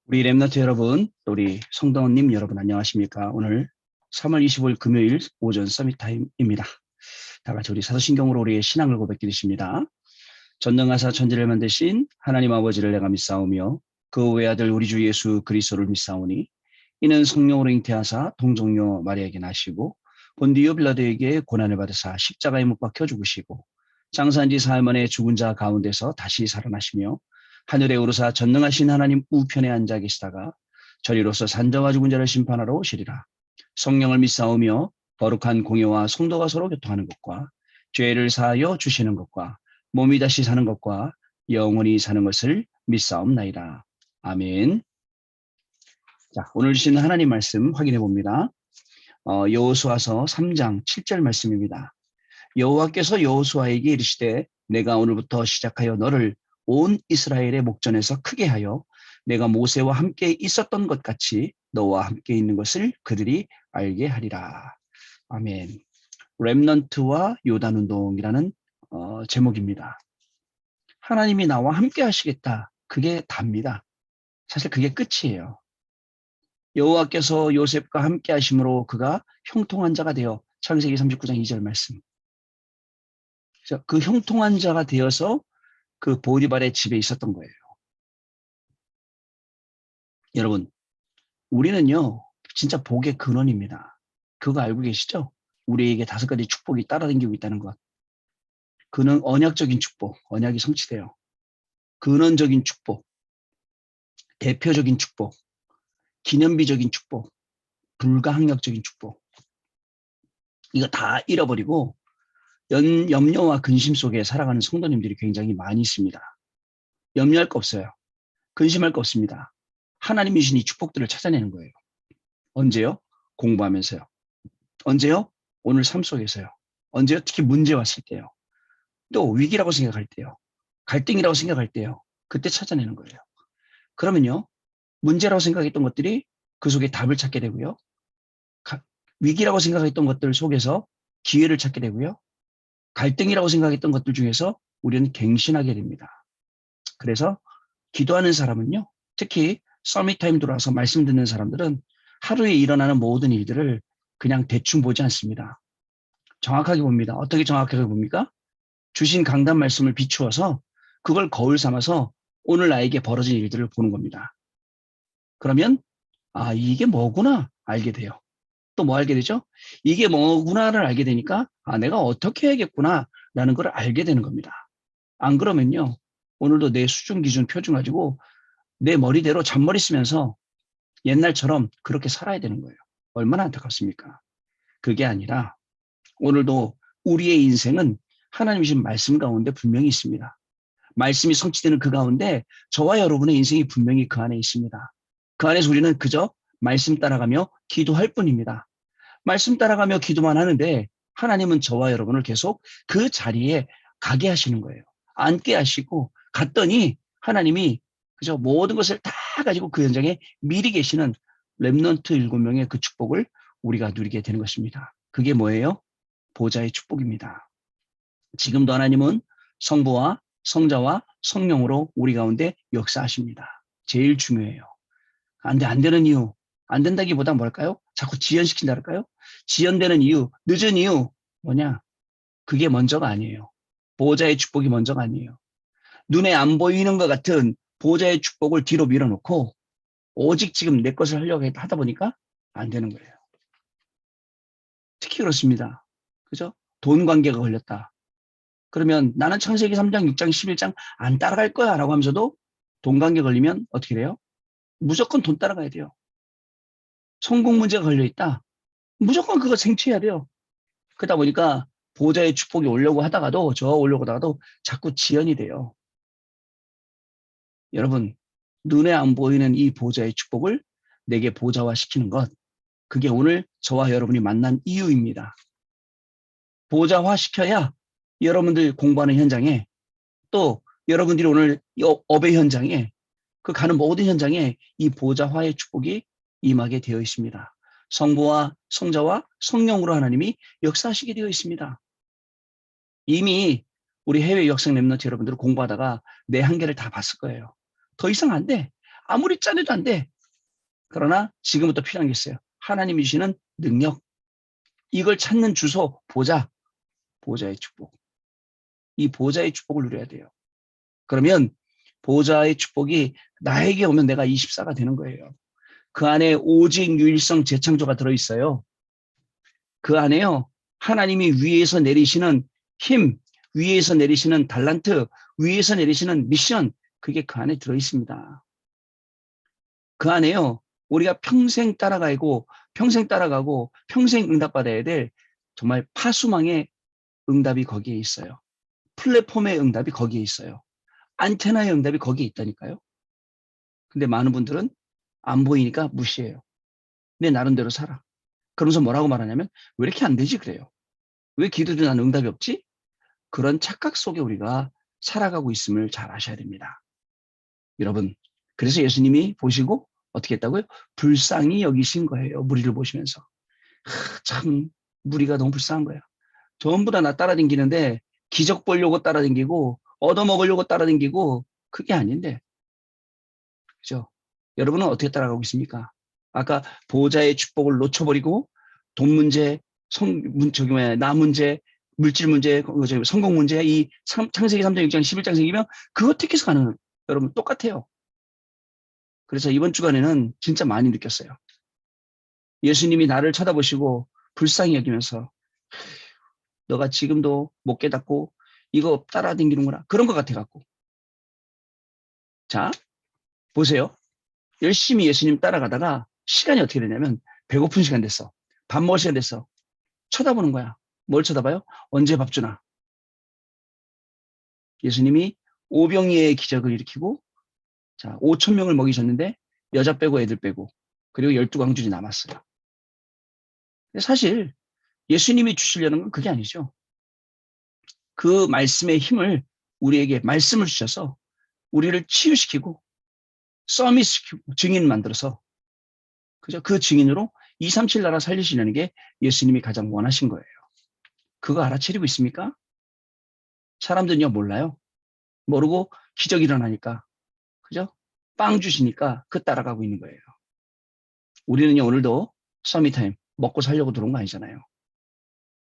우리 랩너트 여러분, 또 우리 성도님 여러분 안녕하십니까? 오늘 3월 25일 금요일 오전 서밋 타임입니다. 다 같이 우리 사도신경으로 우리의 신앙을 고백드리십니다. 전능하사 천지를 만드신 하나님 아버지를 내가 믿사오며 그 외아들 우리 주 예수 그리스도를 믿사오니 이는 성령으로 잉태하사 동정녀 마리아에게 나시고 본디오 빌라도에게 고난을 받으사 십자가에 못 박혀 죽으시고 장사한 지 사흘 만에 죽은 자 가운데서 다시 살아나시며 하늘에 오르사 전능하신 하나님 우편에 앉아 계시다가 저리로서 산자와 죽은 자를 심판하러 오시리라. 성령을 믿사오며 거룩한 공예와 성도가 서로 교통하는 것과 죄를 사하여 주시는 것과 몸이 다시 사는 것과 영원히 사는 것을 믿사옵나이다. 아멘. 자, 오늘 주신 하나님 말씀 확인해 봅니다. 여호수아서 3장 7절 말씀입니다. 여호와께서 여호수아에게 이르시되 내가 오늘부터 시작하여 너를 온 이스라엘의 목전에서 크게 하여 내가 모세와 함께 있었던 것 같이 너와 함께 있는 것을 그들이 알게 하리라. 아멘. 렘넌트와 요단 운동이라는 제목입니다. 하나님이 나와 함께 하시겠다. 그게 답니다. 사실 그게 끝이에요. 여호와께서 요셉과 함께 하심으로 그가 형통한 자가 되어 창세기 39장 2절 말씀. 그 형통한 자가 되어서 그 보디발의 집에 있었던 거예요. 여러분, 우리는요, 진짜 복의 근원입니다. 그거 알고 계시죠? 우리에게 5가지 축복이 따라다니고 있다는 것. 그는 언약적인 축복, 언약이 성취돼요. 근원적인 축복, 대표적인 축복, 기념비적인 축복, 불가항력적인 축복. 이거 다 잃어버리고 염려와 근심 속에 살아가는 성도님들이 굉장히 많이 있습니다. 염려할 거 없어요. 근심할 거 없습니다. 하나님이 주신 이 축복들을 찾아내는 거예요. 언제요? 공부하면서요. 언제요? 오늘 삶 속에서요. 언제요? 특히 문제 왔을 때요. 또 위기라고 생각할 때요. 갈등이라고 생각할 때요. 그때 찾아내는 거예요. 그러면요. 문제라고 생각했던 것들이 그 속에 답을 찾게 되고요. 위기라고 생각했던 것들 속에서 기회를 찾게 되고요. 갈등이라고 생각했던 것들 중에서 우리는 갱신하게 됩니다. 그래서 기도하는 사람은요. 특히 서밋타임 들어와서 말씀 듣는 사람들은 하루에 일어나는 모든 일들을 그냥 대충 보지 않습니다. 정확하게 봅니다. 어떻게 정확하게 봅니까? 주신 강단 말씀을 비추어서 그걸 거울 삼아서 오늘 나에게 벌어진 일들을 보는 겁니다. 그러면 아, 이게 뭐구나 알게 돼요. 또 뭐 알게 되죠? 이게 뭐구나를 알게 되니까 아, 내가 어떻게 해야겠구나라는 걸 알게 되는 겁니다. 안 그러면요. 오늘도 내 수준, 기준, 표준 가지고 내 머리대로 잔머리 쓰면서 옛날처럼 그렇게 살아야 되는 거예요. 얼마나 안타깝습니까? 그게 아니라 오늘도 우리의 인생은 하나님이 주신 말씀 가운데 분명히 있습니다. 말씀이 성취되는 그 가운데 저와 여러분의 인생이 분명히 그 안에 있습니다. 그 안에서 우리는 그저 말씀 따라가며 기도할 뿐입니다. 말씀 따라가며 기도만 하는데 하나님은 저와 여러분을 계속 그 자리에 가게 하시는 거예요. 앉게 하시고 갔더니 하나님이 그저 모든 것을 다 가지고 그 현장에 미리 계시는 렘넌트 7명의 그 축복을 우리가 누리게 되는 것입니다. 그게 뭐예요? 보좌의 축복입니다. 지금도 하나님은 성부와 성자와 성령으로 우리 가운데 역사하십니다. 제일 중요해요. 안 되는 이유. 안 된다기보다 뭘까요? 자꾸 지연시킨다 할까요? 지연되는 이유, 늦은 이유 뭐냐? 그게 먼저가 아니에요. 보호자의 축복이 먼저가 아니에요. 눈에 안 보이는 것 같은 보호자의 축복을 뒤로 밀어놓고 오직 지금 내 것을 하려고 하다 보니까 안 되는 거예요. 특히 그렇습니다. 그죠? 돈 관계가 걸렸다. 그러면 나는 창세기 3장, 6장, 11장 안 따라갈 거야 라고 하면서도 돈 관계 걸리면 어떻게 돼요? 무조건 돈 따라가야 돼요. 성공 문제가 걸려있다. 무조건 그거 생취해야 돼요. 그러다 보니까 보호자의 축복이 오려고 하다가도 저 오려고 하다가도 자꾸 지연이 돼요. 여러분, 눈에 안 보이는 이 보호자의 축복을 내게 보호자화시키는 것, 그게 오늘 저와 여러분이 만난 이유입니다. 보호자화시켜야 여러분들 공부하는 현장에 또 여러분들이 오늘 업의 현장에 그 가는 모든 현장에 이 보호자화의 축복이 임하게 되어 있습니다. 성부와 성자와 성령으로 하나님이 역사하시게 되어 있습니다. 이미 우리 해외 유학생 랩런트 여러분들 공부하다가 내 한계를 다 봤을 거예요. 더 이상 안 돼. 아무리 짜내도 안 돼. 그러나 지금부터 필요한 게 있어요. 하나님이 주시는 능력. 이걸 찾는 주소, 보좌의 축복. 이 보좌의 축복을 누려야 돼요. 그러면 보좌의 축복이 나에게 오면 내가 24가 되는 거예요. 그 안에 오직 유일성 재창조가 들어있어요. 그 안에요. 하나님이 위에서 내리시는 힘, 위에서 내리시는 달란트, 위에서 내리시는 미션, 그게 그 안에 들어있습니다. 그 안에요. 우리가 평생 따라가고 평생 응답받아야 될 정말 파수망의 응답이 거기에 있어요. 플랫폼의 응답이 거기에 있어요. 안테나의 응답이 거기에 있다니까요. 근데 많은 분들은 안 보이니까 무시해요. 내 나름대로 살아. 그러면서 뭐라고 말하냐면 왜 이렇게 안 되지 그래요. 왜 기도도 나는 응답이 없지? 그런 착각 속에 우리가 살아가고 있음을 잘 아셔야 됩니다. 여러분, 그래서 예수님이 보시고 어떻게 했다고요? 불쌍히 여기신 거예요. 무리를 보시면서. 참 무리가 너무 불쌍한 거예요. 전부 다 나 따라다니는데 기적 보려고 따라다니고 얻어먹으려고 따라다니고 그게 아닌데. 그죠? 여러분은 어떻게 따라가고 있습니까? 아까 보호자의 축복을 놓쳐버리고 돈 문제, 나 문제, 물질 문제, 성공 문제, 이 창세기 3장, 6장, 11장 생기면 그거 택해서 가는 여러분 똑같아요. 그래서 이번 주간에는 진짜 많이 느꼈어요. 예수님이 나를 쳐다보시고 불쌍히 여기면서 너가 지금도 못 깨닫고 이거 따라다니는구나. 그런 것 같아갖고. 자, 보세요. 열심히 예수님 따라가다가 시간이 어떻게 되냐면 배고픈 시간 됐어. 밥 먹을 시간 됐어. 쳐다보는 거야. 뭘 쳐다봐요? 언제 밥 주나? 예수님이 오병이의 기적을 일으키고 자 5천 명을 먹이셨는데 여자 빼고 애들 빼고 그리고 12광줄이 남았어요. 사실 예수님이 주시려는 건 그게 아니죠. 그 말씀의 힘을 우리에게 말씀을 주셔서 우리를 치유시키고 서밋시키고 증인 만들어서 그죠? 그 증인으로 237 나라 살리시려는 게 예수님이 가장 원하신 거예요. 그거 알아채리고 있습니까? 사람들은요 몰라요. 모르고 기적이 일어나니까 그죠? 빵 주시니까 그 따라가고 있는 거예요. 우리는요 오늘도 서밋타임 먹고 살려고 들어온 거 아니잖아요.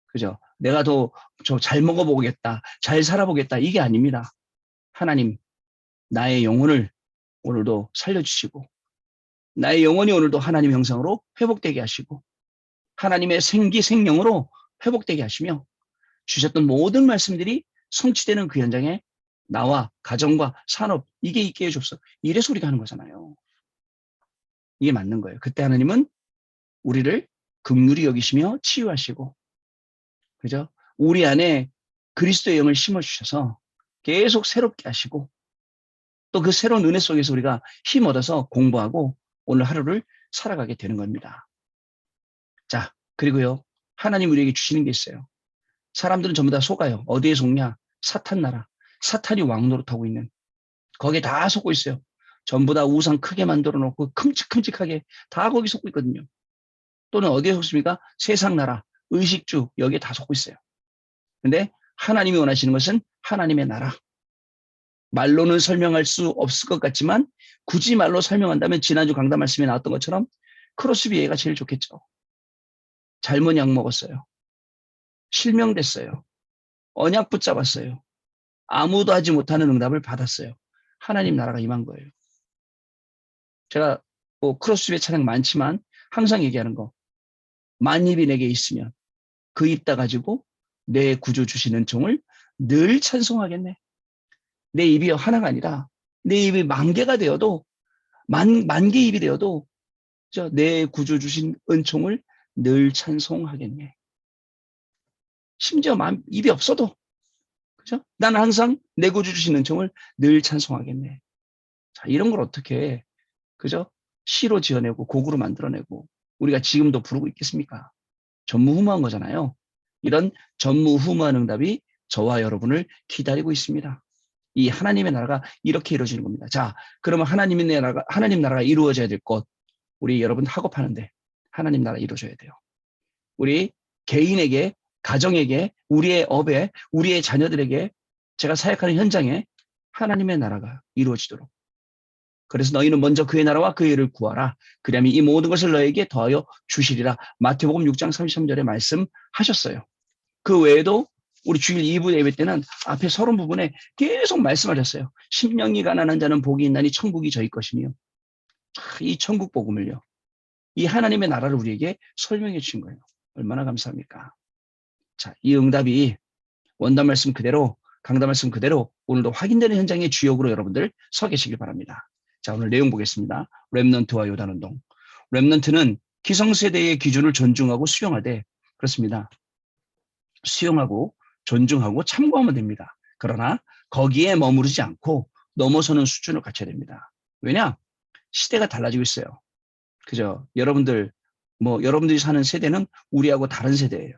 그죠? 내가 더 잘 먹어보겠다, 잘 살아보겠다 이게 아닙니다. 하나님 나의 영혼을 오늘도 살려주시고 나의 영혼이 오늘도 하나님 형상으로 회복되게 하시고 하나님의 생기 생명으로 회복되게 하시며 주셨던 모든 말씀들이 성취되는 그 현장에 나와 가정과 산업 이게 있게 해줍소. 이래서 우리가 하는 거잖아요. 이게 맞는 거예요. 그때 하나님은 우리를 긍휼히 여기시며 치유하시고 그죠? 우리 안에 그리스도의 영을 심어주셔서 계속 새롭게 하시고 또 그 새로운 은혜 속에서 우리가 힘 얻어서 공부하고 오늘 하루를 살아가게 되는 겁니다. 자, 그리고요. 하나님 우리에게 주시는 게 있어요. 사람들은 전부 다 속아요. 어디에 속냐? 사탄 나라. 사탄이 왕노릇하고 있는. 거기에 다 속고 있어요. 전부 다 우상 크게 만들어 놓고 큼직큼직하게 다 거기 속고 있거든요. 또는 어디에 속습니까? 세상 나라, 의식주 여기에 다 속고 있어요. 근데 하나님이 원하시는 것은 하나님의 나라. 말로는 설명할 수 없을 것 같지만 굳이 말로 설명한다면 지난주 강단 말씀에 나왔던 것처럼 크로스비에가 제일 좋겠죠. 잘못 약 먹었어요. 실명됐어요. 언약 붙잡았어요. 아무도 하지 못하는 응답을 받았어요. 하나님 나라가 임한 거예요. 제가 뭐 크로스비에 찬양 많지만 항상 얘기하는 거 만입이 내게 있으면 그 입 다 가지고 내 구주 주시는 종을 늘 찬송하겠네. 내 입이 하나가 아니라 내 입이 만 개가 되어도 만 개 입이 되어도 내 구주 주신 은총을 늘 찬송하겠네. 심지어 입이 없어도 그죠? 나는 항상 내 구주 주신 은총을 늘 찬송하겠네. 자, 이런 걸 어떻게 그죠? 시로 지어내고 곡으로 만들어내고 우리가 지금도 부르고 있겠습니까? 전무후무한 거잖아요. 이런 전무후무한 응답이 저와 여러분을 기다리고 있습니다. 이 하나님의 나라가 이렇게 이루어지는 겁니다. 자, 그러면 하나님 나라가 이루어져야 될 것, 우리 여러분 학업하는데 하나님 나라 이루어져야 돼요. 우리 개인에게, 가정에게, 우리의 업에, 우리의 자녀들에게, 제가 사역하는 현장에 하나님의 나라가 이루어지도록 그래서 너희는 먼저 그의 나라와 그의 의를 구하라. 그리하면 이 모든 것을 너에게 더하여 주시리라. 마태복음 6장 33절에 말씀하셨어요. 그 외에도 우리 주일 2부 예배 때는 앞에 서론 부분에 계속 말씀하셨어요. 심령이 가난한 자는 복이 있나니 천국이 저희 것이며, 이 천국 복음을요, 이 하나님의 나라를 우리에게 설명해 주신 거예요. 얼마나 감사합니까? 자, 이 응답이 원단 말씀 그대로, 강단 말씀 그대로 오늘도 확인되는 현장의 주역으로 여러분들 서 계시길 바랍니다. 자, 오늘 내용 보겠습니다. 렘넌트와 요단운동. 렘넌트는 기성세대의 기준을 존중하고 수용하되, 그렇습니다. 수용하고 존중하고 참고하면 됩니다. 그러나 거기에 머무르지 않고 넘어서는 수준을 갖춰야 됩니다. 왜냐? 시대가 달라지고 있어요. 그죠? 여러분들이 사는 세대는 우리하고 다른 세대예요.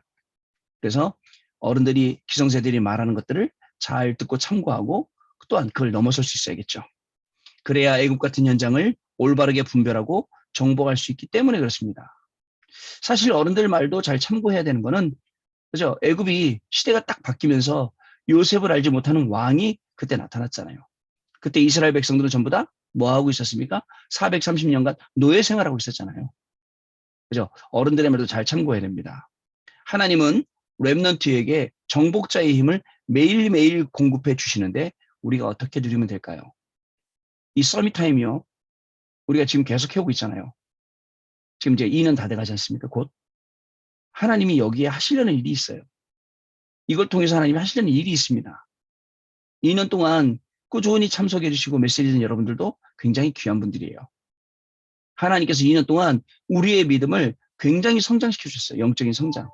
그래서 어른들이, 기성세대들이 말하는 것들을 잘 듣고 참고하고 또한 그걸 넘어설 수 있어야겠죠. 그래야 애국 같은 현장을 올바르게 분별하고 정복할 수 있기 때문에 그렇습니다. 사실 어른들 말도 잘 참고해야 되는 거는, 그죠? 애굽이 시대가 딱 바뀌면서 요셉을 알지 못하는 왕이 그때 나타났잖아요. 그때 이스라엘 백성들은 전부 다 뭐 하고 있었습니까? 430년간 노예 생활하고 있었잖아요. 그죠? 어른들의 말도 잘 참고해야 됩니다. 하나님은 렘넌트에게 정복자의 힘을 매일매일 공급해 주시는데 우리가 어떻게 누리면 될까요? 이 서밋타임이요, 우리가 지금 계속 해오고 있잖아요. 지금 이제 2년 다 돼가지 않습니까? 곧 하나님이 여기에 하시려는 일이 있어요. 이걸 통해서 하나님이 하시려는 일이 있습니다. 2년 동안 꾸준히 참석해 주시고 메시지 듣는 여러분들도 굉장히 귀한 분들이에요. 하나님께서 2년 동안 우리의 믿음을 굉장히 성장시켜 주셨어요. 영적인 성장.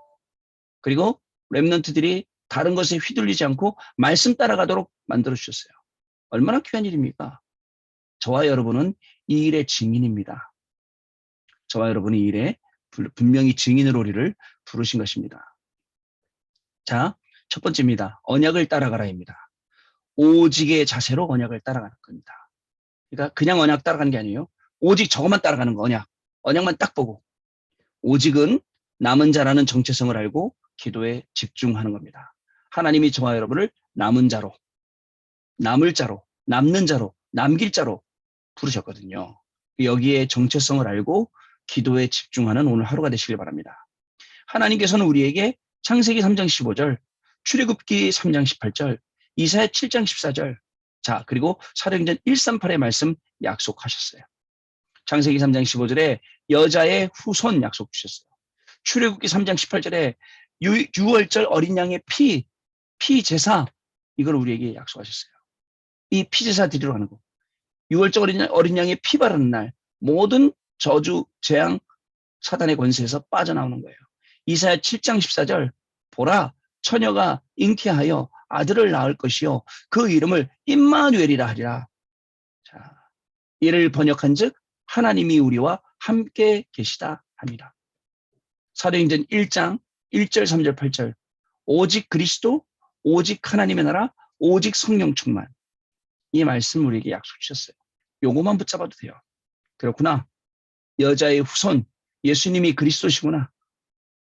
그리고 렘넌트들이 다른 것에 휘둘리지 않고 말씀 따라가도록 만들어 주셨어요. 얼마나 귀한 일입니까? 저와 여러분은 이 일의 증인입니다. 저와 여러분이 이 일에 분명히 증인으로 우리를 부르신 것입니다. 자, 첫 번째입니다. 언약을 따라가라입니다. 오직의 자세로 언약을 따라가는 겁니다. 그러니까 그냥 언약 따라가는 게 아니에요. 오직 저것만 따라가는 거, 언약만 딱 보고. 오직은 남은 자라는 정체성을 알고 기도에 집중하는 겁니다. 하나님이 저와 여러분을 남은 자로, 남을 자로, 남는 자로, 남길 자로 부르셨거든요. 여기에 정체성을 알고 기도에 집중하는 오늘 하루가 되시길 바랍니다. 하나님께서는 우리에게 창세기 3장 15절, 출애굽기 3장 18절, 이사야 7장 14절, 자, 그리고 사도행전 138의 말씀 약속하셨어요. 창세기 3장 15절에 여자의 후손 약속 주셨어요. 출애굽기 3장 18절에 6월절 어린 양의 피 제사, 이걸 우리에게 약속하셨어요. 이 피 제사 드리러 가는 거. 6월절 어린 양의 피 바르는 날 모든 저주, 재앙, 사단의 권세에서 빠져나오는 거예요. 이사야 7장 14절, 보라 처녀가 잉태하여 아들을 낳을 것이요 그 이름을 임마누엘이라 하리라. 자, 이를 번역한즉 하나님이 우리와 함께 계시다 합니다. 사도행전 1장 1절 3절 8절, 오직 그리스도, 오직 하나님의 나라, 오직 성령 충만. 이 말씀 우리에게 약속 주셨어요. 요거만 붙잡아도 돼요. 그렇구나. 여자의 후손 예수님이 그리스도시구나.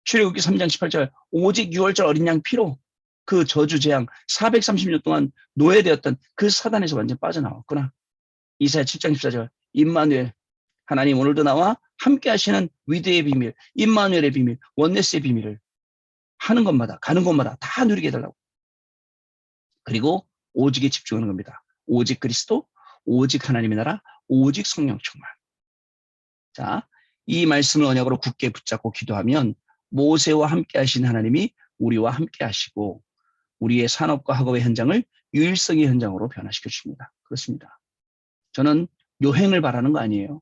출애굽기 3장 18절, 오직 6월절 어린 양 피로 그 저주 재앙 430년 동안 노예되었던 그 사단에서 완전 빠져나왔구나. 이사야 7장 14절, 임마누엘, 하나님 오늘도 나와 함께 하시는 위대의 비밀, 임마누엘의 비밀, 원네스의 비밀을 하는 것마다, 가는 곳마다 다 누리게 해달라고. 그리고 오직에 집중하는 겁니다. 오직 그리스도, 오직 하나님의 나라, 오직 성령 충만. 자, 이 말씀을 언약으로 굳게 붙잡고 기도하면 모세와 함께 하신 하나님이 우리와 함께 하시고 우리의 산업과 학업의 현장을 유일성의 현장으로 변화시켜 주십니다. 그렇습니다. 저는 요행을 바라는 거 아니에요.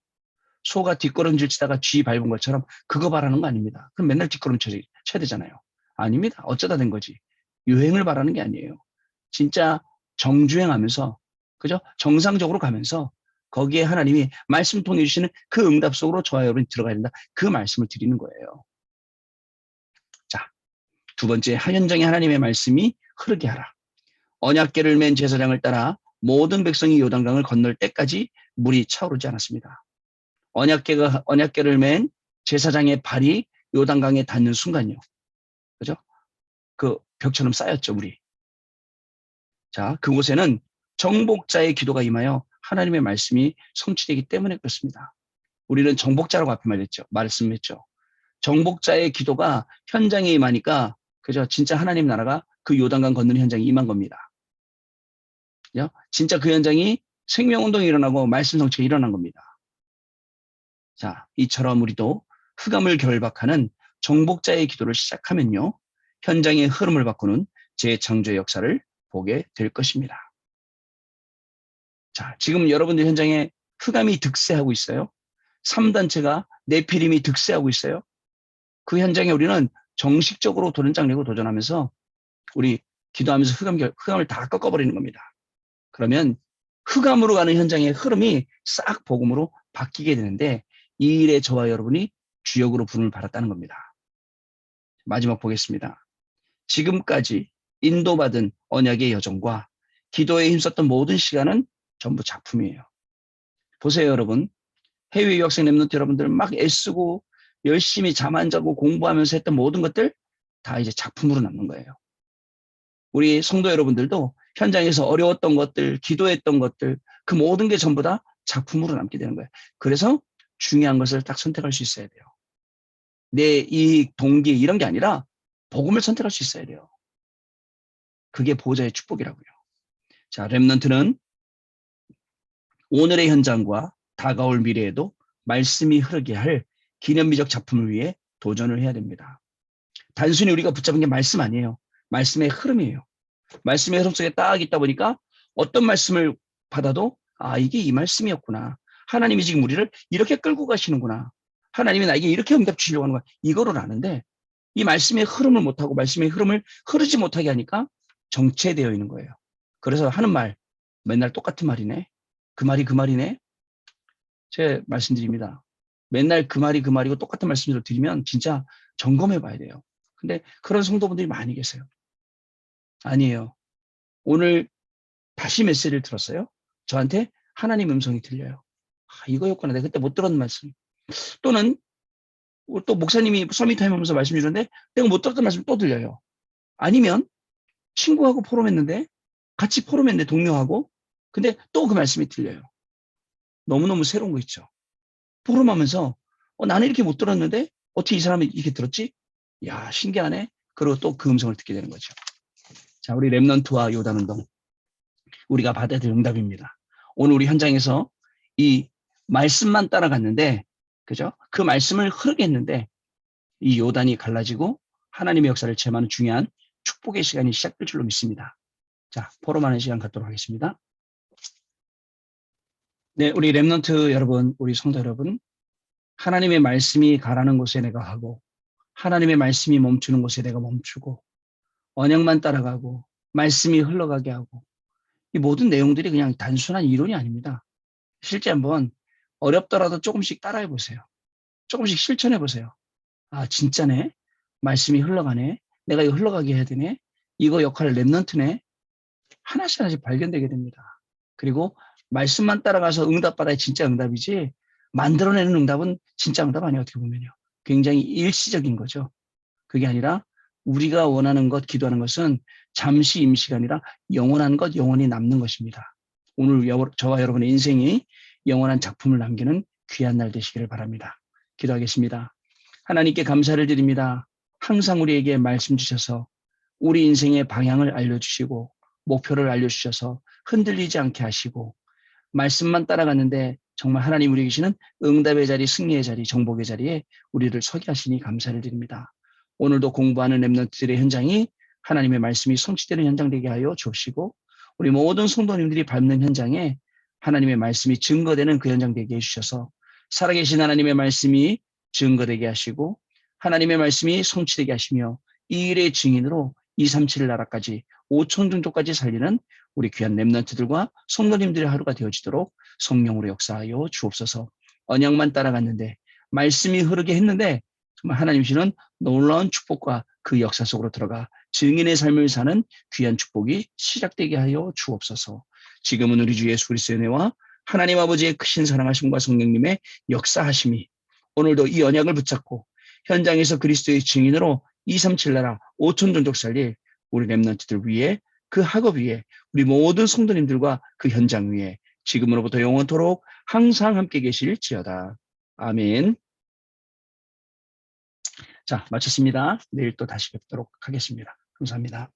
소가 뒷걸음질 치다가 쥐 밟은 것처럼 그거 바라는 거 아닙니다. 그럼 맨날 뒷걸음 쳐야 되잖아요. 아닙니다. 어쩌다 된 거지. 요행을 바라는 게 아니에요. 진짜 정주행하면서, 그죠? 정상적으로 가면서 거기에 하나님이 말씀 통해 주시는 그 응답 속으로 저와 여러분이 들어가야 된다. 그 말씀을 드리는 거예요. 자, 두 번째, 현장에 하나님의 말씀이 흐르게 하라. 언약궤를 맨 제사장을 따라 모든 백성이 요단강을 건널 때까지 물이 차오르지 않았습니다. 언약궤를 맨 제사장의 발이 요단강에 닿는 순간요. 그죠? 그 벽처럼 쌓였죠, 물이. 자, 그곳에는 정복자의 기도가 임하여 하나님의 말씀이 성취되기 때문에 그렇습니다. 우리는 정복자라고 앞에 말씀했죠. 정복자의 기도가 현장에 임하니까 그죠? 진짜 하나님 나라가 그 요단강 건너는 현장에 임한 겁니다. 그죠? 진짜 그 현장이 생명운동이 일어나고 말씀 성취가 일어난 겁니다. 자, 이처럼 우리도 흑암을 결박하는 정복자의 기도를 시작하면요. 현장의 흐름을 바꾸는 재창조의 역사를 보게 될 것입니다. 자, 지금 여러분들 현장에 흑암이 득세하고 있어요. 3단체가 네피림이 득세하고 있어요. 그 현장에 우리는 정식적으로 도전장 내고 도전하면서 우리 기도하면서 흑암을 다 꺾어버리는 겁니다. 그러면 흑암으로 가는 현장의 흐름이 싹 복음으로 바뀌게 되는데 이 일에 저와 여러분이 주역으로 부름을 받았다는 겁니다. 마지막 보겠습니다. 지금까지 인도받은 언약의 여정과 기도에 힘썼던 모든 시간은 전부 작품이에요. 보세요, 여러분. 해외 유학생 랩런트 여러분들 막 애쓰고 열심히 잠 안 자고 공부하면서 했던 모든 것들 다 이제 작품으로 남는 거예요. 우리 성도 여러분들도 현장에서 어려웠던 것들, 기도했던 것들, 그 모든 게 전부 다 작품으로 남게 되는 거예요. 그래서 중요한 것을 딱 선택할 수 있어야 돼요. 내 이익, 동기 이런 게 아니라 복음을 선택할 수 있어야 돼요. 그게 보호자의 축복이라고요. 자, 랩런트는 오늘의 현장과 다가올 미래에도 말씀이 흐르게 할 기념비적 작품을 위해 도전을 해야 됩니다. 단순히 우리가 붙잡은 게 말씀 아니에요. 말씀의 흐름이에요. 말씀의 흐름 속에 딱 있다 보니까 어떤 말씀을 받아도 아, 이게 이 말씀이었구나. 하나님이 지금 우리를 이렇게 끌고 가시는구나. 하나님이 나에게 이렇게 응답 주시려고 하는 거야. 이거를 아는데 이 말씀의 흐름을 못하고 말씀의 흐름을 흐르지 못하게 하니까 정체되어 있는 거예요. 그래서 하는 말 맨날 똑같은 말이네. 그 말이 그 말이네. 제가 말씀드립니다. 맨날 그 말이 그 말이고 똑같은 말씀을 드리면 진짜 점검해 봐야 돼요. 근데 그런 성도분들이 많이 계세요. 아니에요. 오늘 다시 메시지를 들었어요. 저한테 하나님 음성이 들려요. 아, 이거였구나. 내가 그때 못 들었는 말씀. 또는 또 목사님이 서밋타임 하면서 말씀 주는데 내가 못 들었던 말씀 또 들려요. 아니면 친구하고 포럼했는데 같이 포럼했는데 동료하고 근데 또 그 말씀이 들려요. 너무너무 새로운 거 있죠. 포럼하면서 나는 이렇게 못 들었는데 어떻게 이 사람이 이렇게 들었지? 야, 신기하네. 그리고 또 그 음성을 듣게 되는 거죠. 자, 우리 랩넌트와 요단운동 우리가 받아야 될 응답입니다. 오늘 우리 현장에서 이 말씀만 따라갔는데 그죠? 그 말씀을 흐르게 했는데 이 요단이 갈라지고 하나님의 역사를 체험하는 중요한 축복의 시간이 시작될 줄로 믿습니다. 자, 포럼하는 시간 갖도록 하겠습니다. 네, 우리 랩넌트 여러분, 우리 성도 여러분, 하나님의 말씀이 가라는 곳에 내가 가고 하나님의 말씀이 멈추는 곳에 내가 멈추고 언약만 따라가고 말씀이 흘러가게 하고 이 모든 내용들이 그냥 단순한 이론이 아닙니다. 실제 한번 어렵더라도 조금씩 따라해 보세요. 조금씩 실천해 보세요. 아, 진짜네. 말씀이 흘러가네. 내가 이거 흘러가게 해야 되네. 이거 역할을 랩넌트네. 하나씩 하나씩 발견되게 됩니다. 그리고 말씀만 따라가서 응답받아야 진짜 응답이지 만들어내는 응답은 진짜 응답 아니에요. 어떻게 보면요. 굉장히 일시적인 거죠. 그게 아니라 우리가 원하는 것, 기도하는 것은 잠시 임시가 아니라 영원한 것, 영원히 남는 것입니다. 오늘 저와 여러분의 인생이 영원한 작품을 남기는 귀한 날 되시기를 바랍니다. 기도하겠습니다. 하나님께 감사를 드립니다. 항상 우리에게 말씀 주셔서 우리 인생의 방향을 알려주시고 목표를 알려주셔서 흔들리지 않게 하시고 말씀만 따라갔는데 정말 하나님 우리 계시는 응답의 자리, 승리의 자리, 정복의 자리에 우리를 서게 하시니 감사를 드립니다. 오늘도 공부하는 랩런트들의 현장이 하나님의 말씀이 성취되는 현장 되게 하여 주시고 우리 모든 성도님들이 밟는 현장에 하나님의 말씀이 증거되는 그 현장 되게 해주셔서 살아계신 하나님의 말씀이 증거되게 하시고 하나님의 말씀이 성취되게 하시며 이 일의 증인으로 237 나라까지 5천 종족까지 살리는 우리 귀한 랩런트들과 성도님들의 하루가 되어지도록 성령으로 역사하여 주옵소서. 언약만 따라갔는데 말씀이 흐르게 했는데 정말 하나님이시는 놀라운 축복과 그 역사 속으로 들어가 증인의 삶을 사는 귀한 축복이 시작되게 하여 주옵소서. 지금은 우리 주 예수 그리스도의 은혜와 하나님 아버지의 크신 사랑하심과 성령님의 역사하심이 오늘도 이 언약을 붙잡고 현장에서 그리스도의 증인으로 237 나라 5천 종족 살릴 우리 랩런트들 위에 그 학업 위에 우리 모든 성도님들과 그 현장 위에 지금으로부터 영원토록 항상 함께 계실지어다. 아멘. 자, 마쳤습니다. 내일 또 다시 뵙도록 하겠습니다. 감사합니다.